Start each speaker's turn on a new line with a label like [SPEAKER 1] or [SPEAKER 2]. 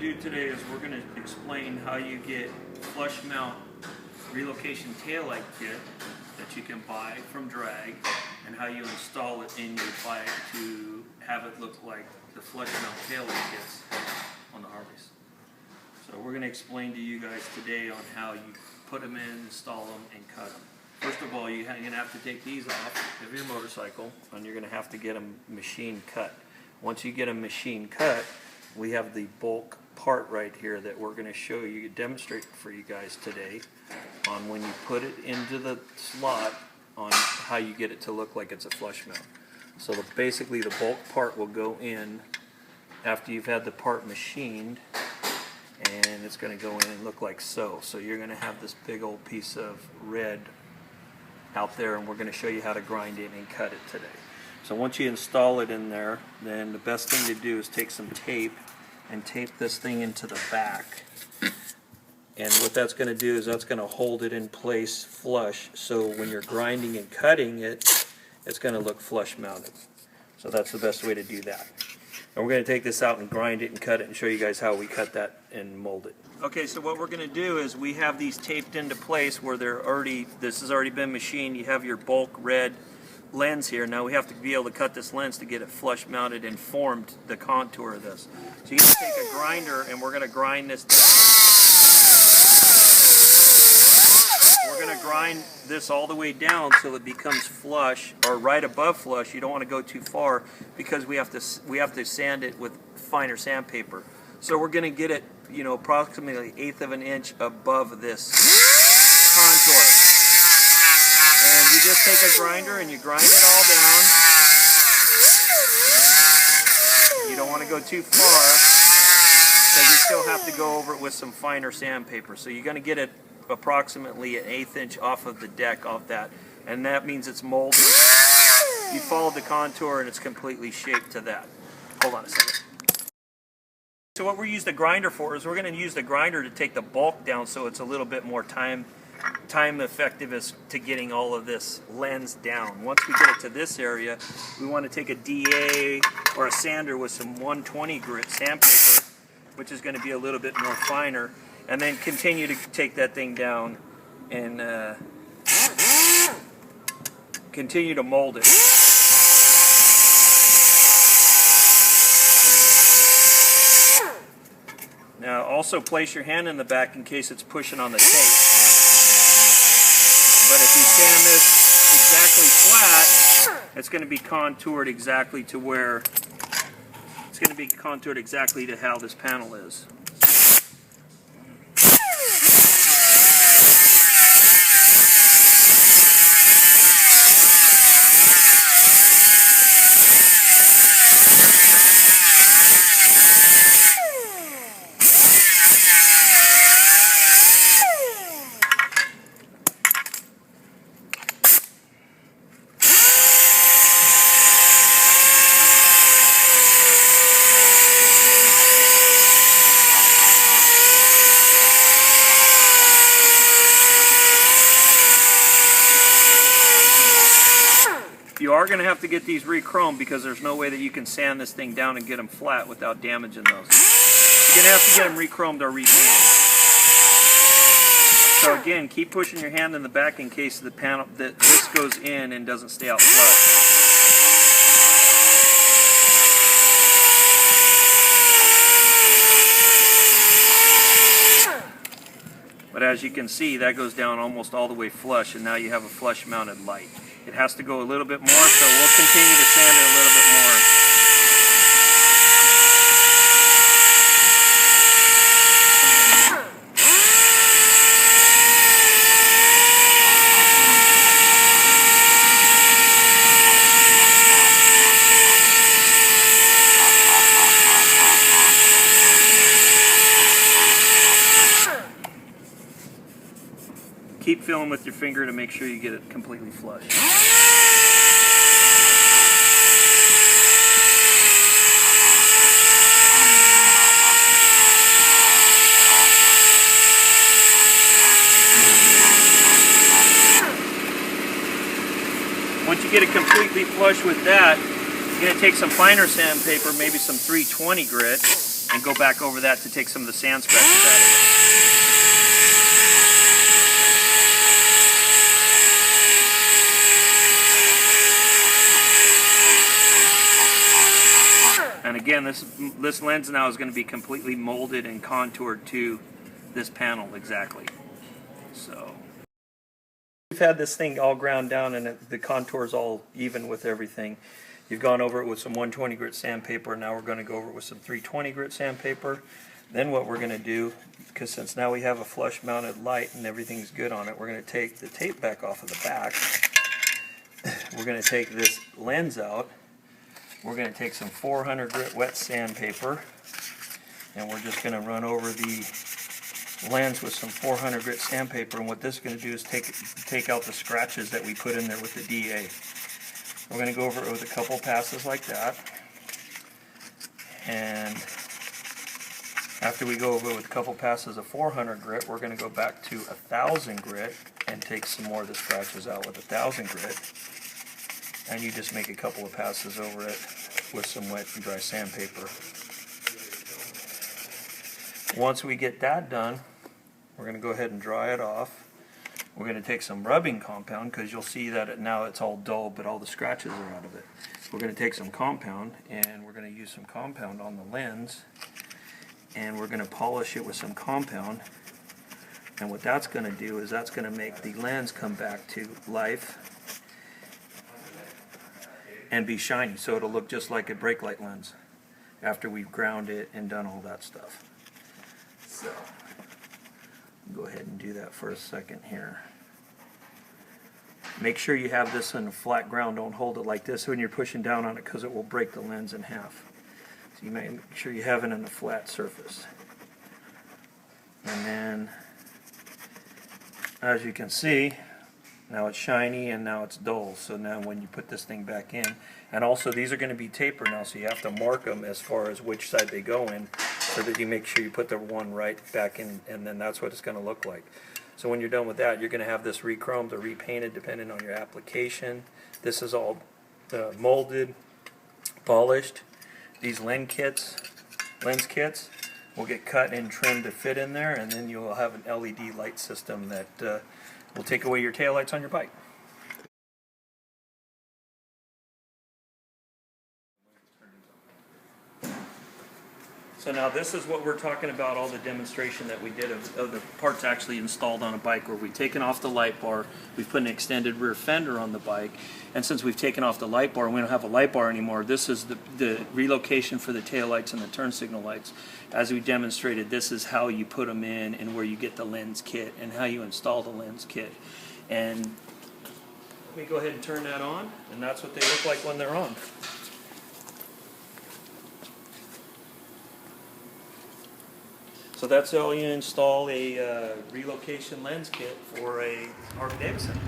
[SPEAKER 1] do today is we're going to explain how you get flush mount relocation taillight kit that you can buy from Drag and how you install it in your bike to have it look like the flush mount taillight kits on the Harleys. So we're going to explain to you guys today on how you put them in, install them, and cut them. First of all, you're going to have to take these off of your motorcycle, and you're going to have to get them machine cut. Once you get them machine cut, we have the bulk part right here that we're going to show you, demonstrate for you guys today on when you put it into the slot on how you get it to look like it's a flush mount. So basically the bulk part will go in after you've had the part machined, and it's going to go in and look like so. So you're going to have this big old piece of red out there, and we're going to show you how to grind it and cut it today. So once you install it in there, then the best thing to do is take some tape and tape this thing into the back. And what that's going to do is that's going to hold it in place flush, so when you're grinding and cutting it, it's going to look flush mounted. So that's the best way to do that. And we're going to take this out and grind it and cut it and show you guys how we cut that and mold it. Okay, so what we're going to do is we have these taped into place where this has already been machined. You have your bulk red lens here. Now we have to be able to cut this lens to get it flush mounted and formed the contour of this. So you can take a grinder and we're going to grind this down. We're going to grind this all the way down till it becomes flush or right above flush. You don't want to go too far because we have to sand it with finer sandpaper. So we're going to get it, you know, approximately 1/8 of an inch above this contour. And you just take a grinder and you grind it all down. You don't want to go too far because you still have to go over it with some finer sandpaper. So you're going to get it approximately 1/8 inch off of the deck off that. And that means it's molded. You follow the contour and it's completely shaped to that. Hold on a second. So what we use the grinder for is we're going to use the grinder to take the bulk down so it's a little bit more time effective as to getting all of this lens down. Once we get it to this area, we want to take a DA or a sander with some 120 grit sandpaper, which is going to be a little bit more finer, and then continue to take that thing down and continue to mold it. Now also place your hand in the back in case it's pushing on the tape. But if you sand this exactly flat, it's going to be contoured exactly to where it's going to be contoured exactly to how this panel is. You are going to have to get these re-chromed because there's no way that you can sand this thing down and get them flat without damaging those. You're going to have to get them re-chromed or repainted. So again, keep pushing your hand in the back in case the panel that this goes in and doesn't stay out flush. But as you can see, that goes down almost all the way flush, and now you have a flush mounted light. It has to go a little bit more, so we'll continue to sand it a little bit more. Keep feeling with your finger to make sure you get it completely flush. Once you get it completely flush with that, you're going to take some finer sandpaper, maybe some 320 grit, and go back over that to take some of the sand scratches out of it. And again, this lens now is going to be completely molded and contoured to this panel exactly. So we've had this thing all ground down and the contours all even with everything. You've gone over it with some 120 grit sandpaper. Now we're going to go over it with some 320 grit sandpaper. Then what we're going to do, because since now we have a flush mounted light and everything's good on it, we're going to take the tape back off of the back. We're going to take this lens out. We're going to take some 400 grit wet sandpaper, and we're just going to run over the lens with some 400 grit sandpaper. And what this is going to do is take out the scratches that we put in there with the DA. We're going to go over it with a couple passes like that, and after we go over it with a couple passes of 400 grit, we're going to go back to 1000 grit and take some more of the scratches out with 1000 grit. And you just make a couple of passes over it with some wet and dry sandpaper. Once we get that done, we're going to go ahead and dry it off. We're going to take some rubbing compound, because you'll see that now it's all dull, but all the scratches are out of it. We're going to take some compound, and we're going to use some compound on the lens, and we're going to polish it with some compound. And what that's going to do is that's going to make the lens come back to life and be shiny, so it'll look just like a brake light lens after we've ground it and done all that stuff. So go ahead and do that for a second here. Make sure you have this on a flat ground. Don't hold it like this when you're pushing down on it, because it will break the lens in half. So you make sure you have it on a flat surface. And then, as you can see, now it's shiny and now it's dull. So now when you put this thing back in, and also these are going to be tapered now, so you have to mark them as far as which side they go in, so that you make sure you put the one right back in, and then that's what it's going to look like. So when you're done with that, you're going to have this re-chromed or repainted depending on your application. This is all molded, polished. These lens kits will get cut and trimmed to fit in there, and then you'll have an LED light system that will take away your taillights on your bike. So now this is what we're talking about, all the demonstration that we did of the parts actually installed on a bike, where we've taken off the light bar, we've put an extended rear fender on the bike, and since we've taken off the light bar and we don't have a light bar anymore, this is the relocation for the taillights and the turn signal lights. As we demonstrated, this is how you put them in and where you get the lens kit and how you install the lens kit. And let me go ahead and turn that on, and that's what they look like when they're on. So that's how you install a relocation lens kit for a Harley Davidson.